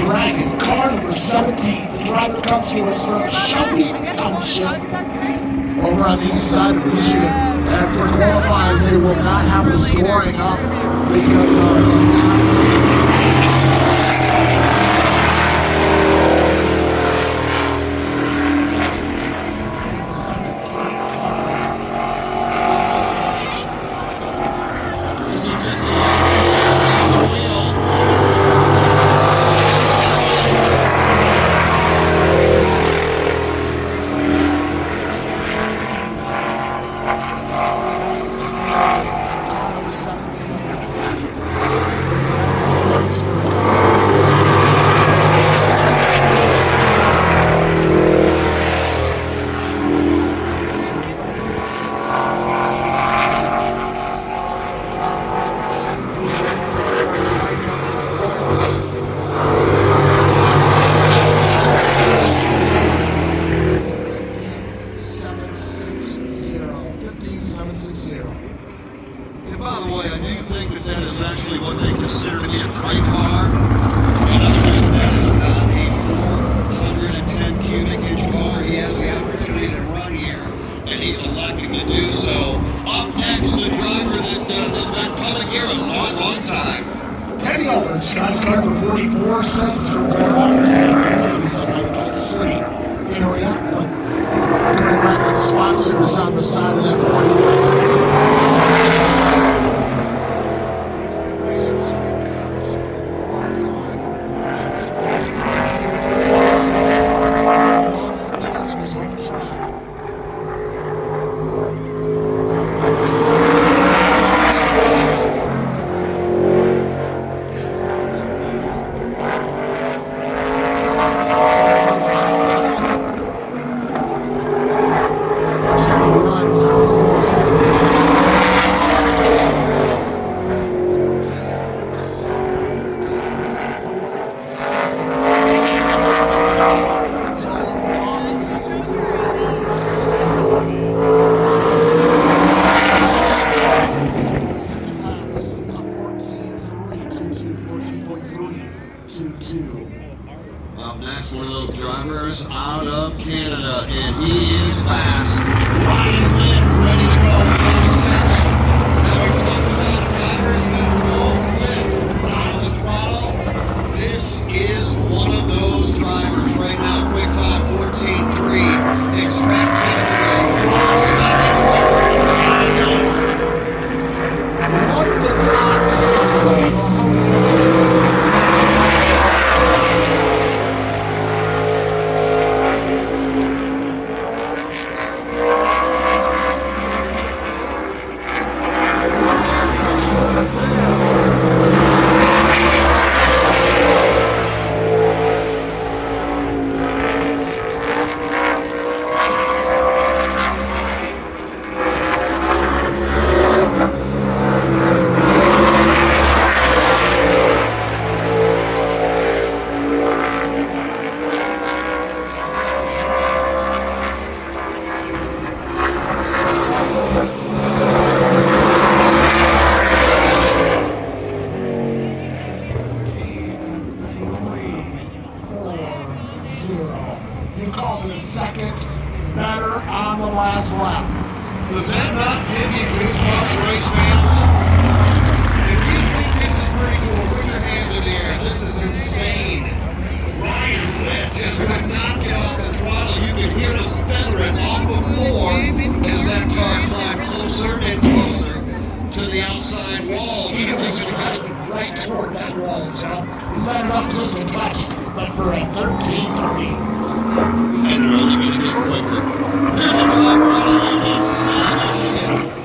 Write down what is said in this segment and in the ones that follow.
Dragon, car number 17. The driver comes to us from Shelby Township over on the east side of Michigan. And for qualifying, they will not have a scoring up because of And by the way, I do think that that is actually what they consider to be a crate car. In other words, that is not a 410 cubic inch car. He has the opportunity to run here, and he's electing to do so. Up next, the driver that has been coming here a long, long time. Teddy Aldridge, drives car number 44, says it's from Cornwall. He's a Michael City area, but Grand Rapids sponsors on the side of that 44. Up next, one of those drivers out of Canada, and he is fast. Ryan Litt, ready to go from second. Now we talk about drivers that roll Litt out of the throttle. This is one of those drivers right now. Quick time 14.3. Expect this to be a close second for Ryan. What did not tell You called it a second better on the last lap. Does that not give you goosebumps, race fans? If you think this is pretty cool, put your hands in the air. This is insane. Ryan Litt just would not get off the throttle. You could hear him feathering off the floor as that car climbed closer and closer to the outside wall. He was driving right toward that wall, John. He let it up just a touch, but for a 13.3. And they're only going to get quicker. There's a driver out of Union City, Michigan.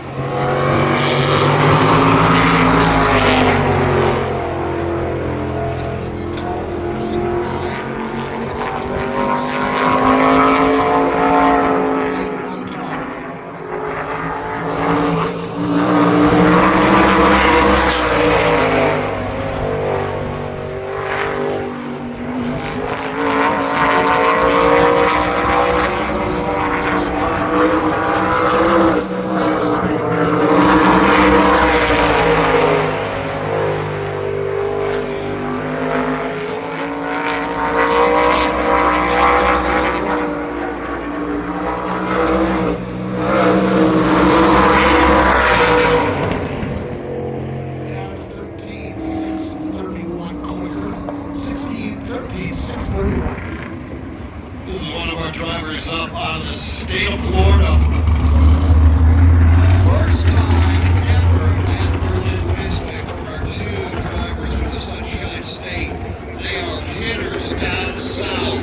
31. This is one of our drivers up out of the state of Florida. First time ever at Berlin Raceway for our two drivers from the Sunshine State. They are hitters down south.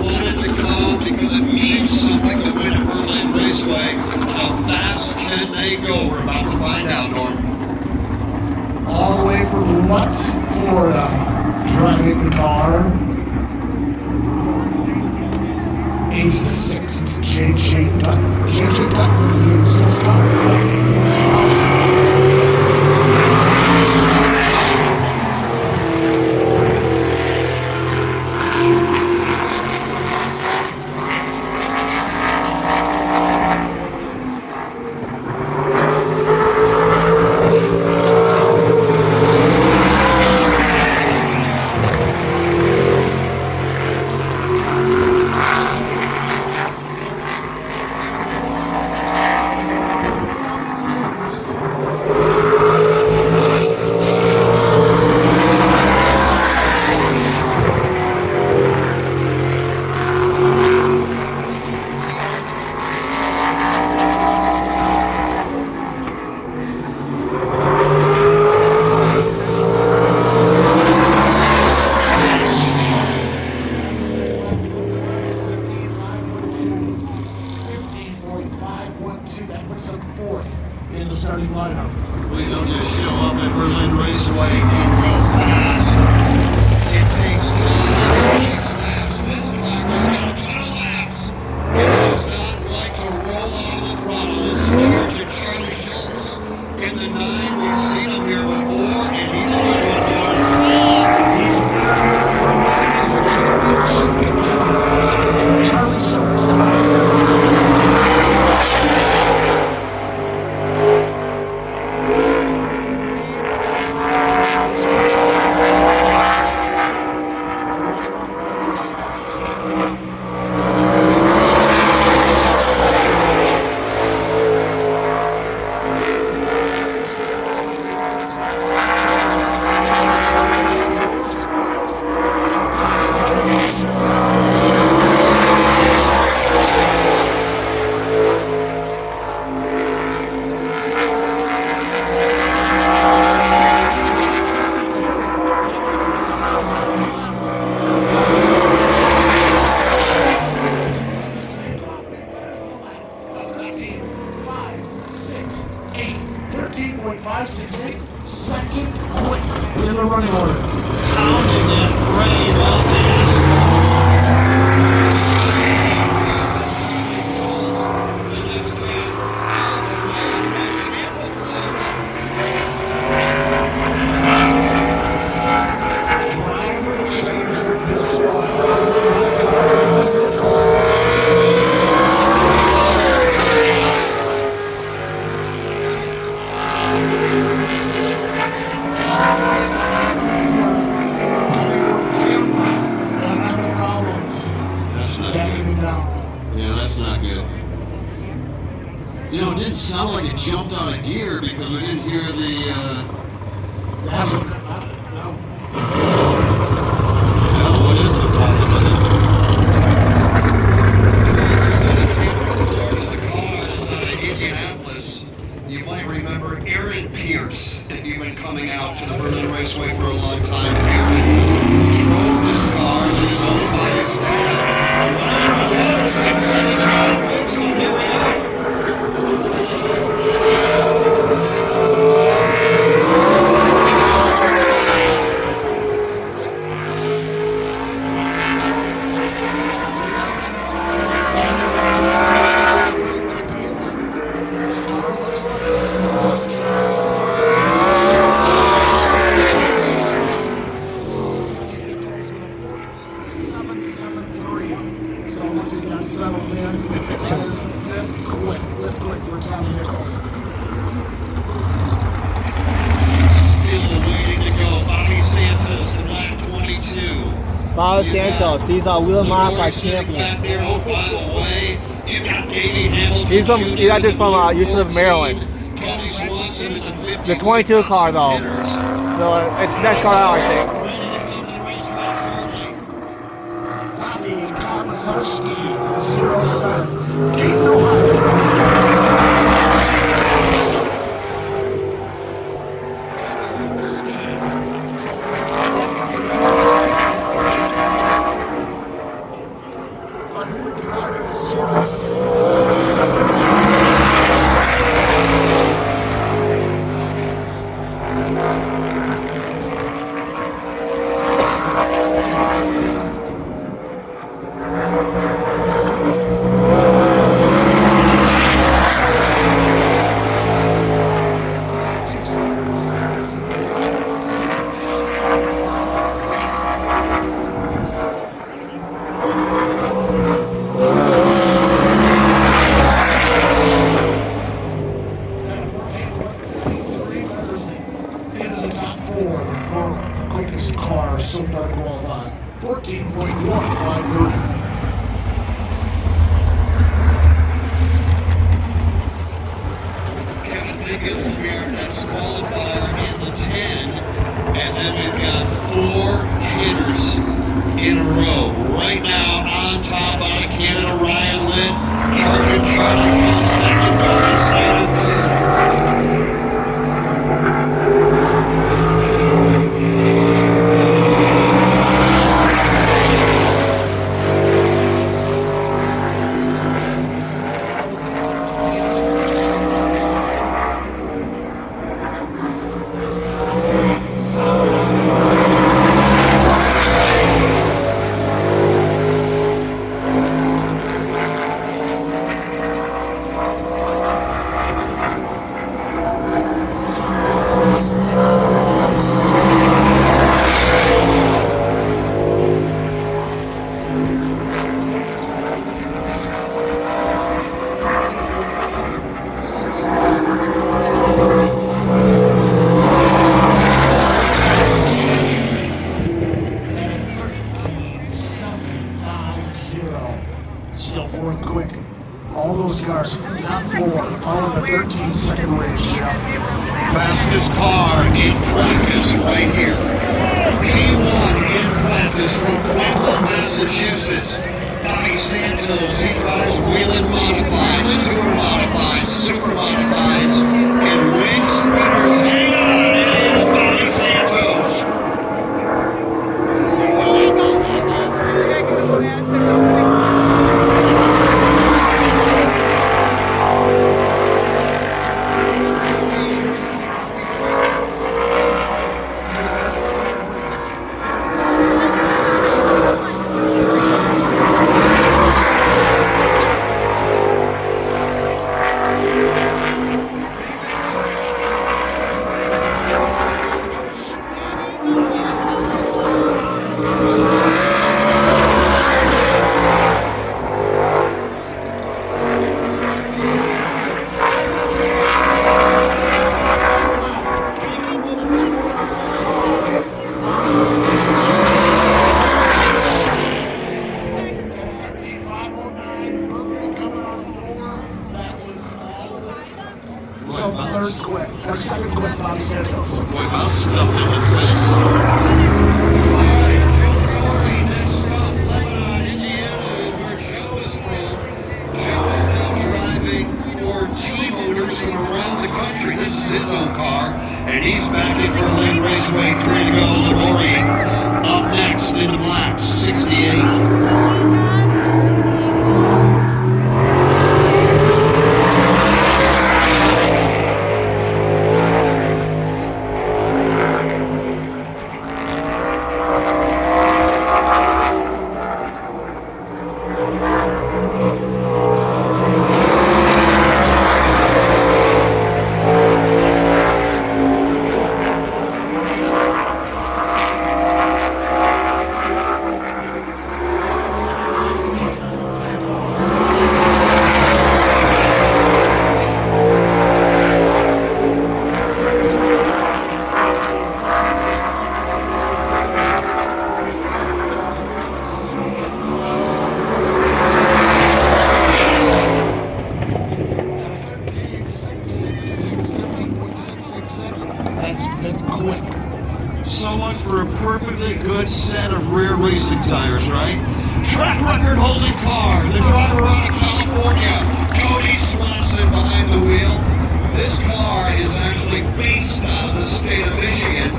Wanted to call because it means something to win at Berlin Raceway. How fast can they go? We're about to find out, Norm. All the way from Lutz, Florida, driving the car. 86, it's JJ Dutton. JJ Dutton, the 86 car. That puts him fourth in the starting lineup. We don't just show up at Berlin Raceway and go fast. It takes time, it takes laps. This car has got a ton of laps. It does not like to roll out of the throttle. This is Georgia Charlie Schultz. In the 9, we've seen him here before, and he's going to one. He's a championship contender. Charlie Schultz. Second quick in the running order. Pounding that frame off the the next man, all the way from Tampa, Florida. Driver change of this spot. Yeah, that's not good. You know, it didn't sound like it jumped out of gear because we didn't hear the, what is the problem with it? The car is out of Indianapolis. You might remember Aaron Pierce, if you've been coming out to the Berlin Raceway for a long time. Aaron drove this car and is owned by his dad. Settled in. That is fifth quick for Tommy Nichols. Still waiting to go. Bobby Santos in lap 22. Bobby Santos, he's our wheel modified champion. By the way, you got Davey Hamilton. He's just from Houston of Maryland. Cody Swanson in the 50. The 22 car though. So it's the next car out, I think. Ready to come to the racetrack shortly. Zarski, 07, Dayton, Ohio. Quickest car so far qualified, 14.153. Kevin Pincus will be our next qualifier in the 10. And then we've got 4 hitters in a row. Right now, on top out of Canada, Ryan Litt, Sergeant Charlie Shaw, second, Golden Snyder, third. Still fourth quick. All those cars, top 4, all in the 13-second range, Jeff. Fastest car in practice right here. P1 in practice from Cleveland, Massachusetts. Bobby Santos, he drives Whelen Modifieds, Tour Modifieds, Super Modifieds, and Wing Sprinters. Hang on, it is Bobby Santos. So third quick, or second quick, Bobby Santos. Boy, how stuffed in the fence. Next stop, Lebanon, Indiana is where Joe is from. Joe is now driving for team owners from around the country. This is his own car, and he's back at Berlin Raceway, 3 to go. Labori up next in the black, 68. So much for a perfectly good set of rear racing tires, right? track record holding car. The driver out of California, Cody Swanson behind the wheel. This car is actually based out of the state of Michigan.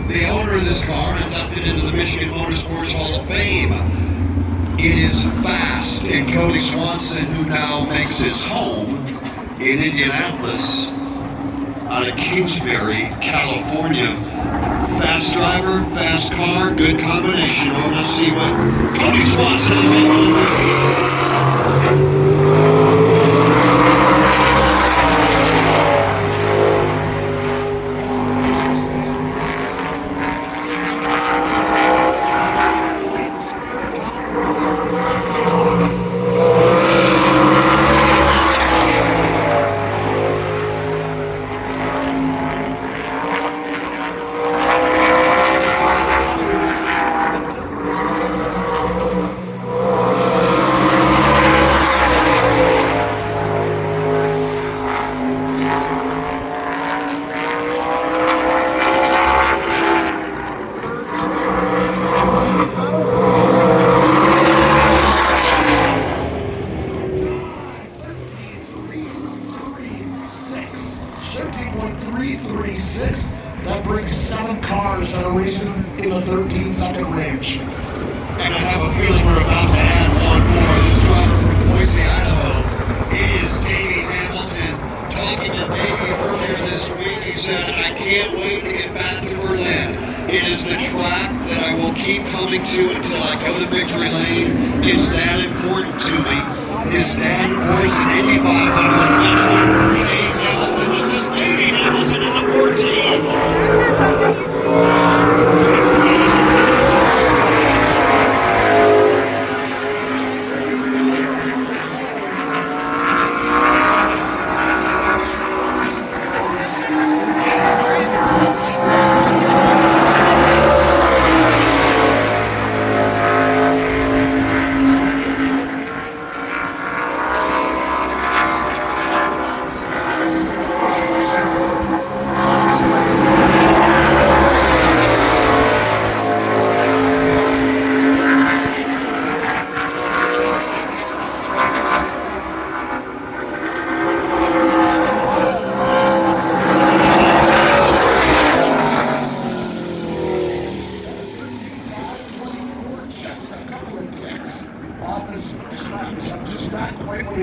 The owner of this car inducted into the Michigan Motorsports Hall of Fame. It is fast, and Cody Swanson, who now makes his home in Indianapolis, out of Kingsbury, California. Fast driver, fast car, good combination. Well, let's see what Cody Swanson is able to do. That brings 7 cars that are racing in the 13-second range. And I have a feeling we're about to add one more. This driver from Boise, Idaho. It is Davey Hamilton. Talking to Davey earlier this week, he said, I can't wait to get back to Berlin. It is the track that I will keep coming to until I go to victory lane. It's that important to me. His dad, of course, an Indy 500 veteran, Dave Hamilton. This is Davey Hamilton in the 14. Just a couple of ticks off his straps. Just not quite what he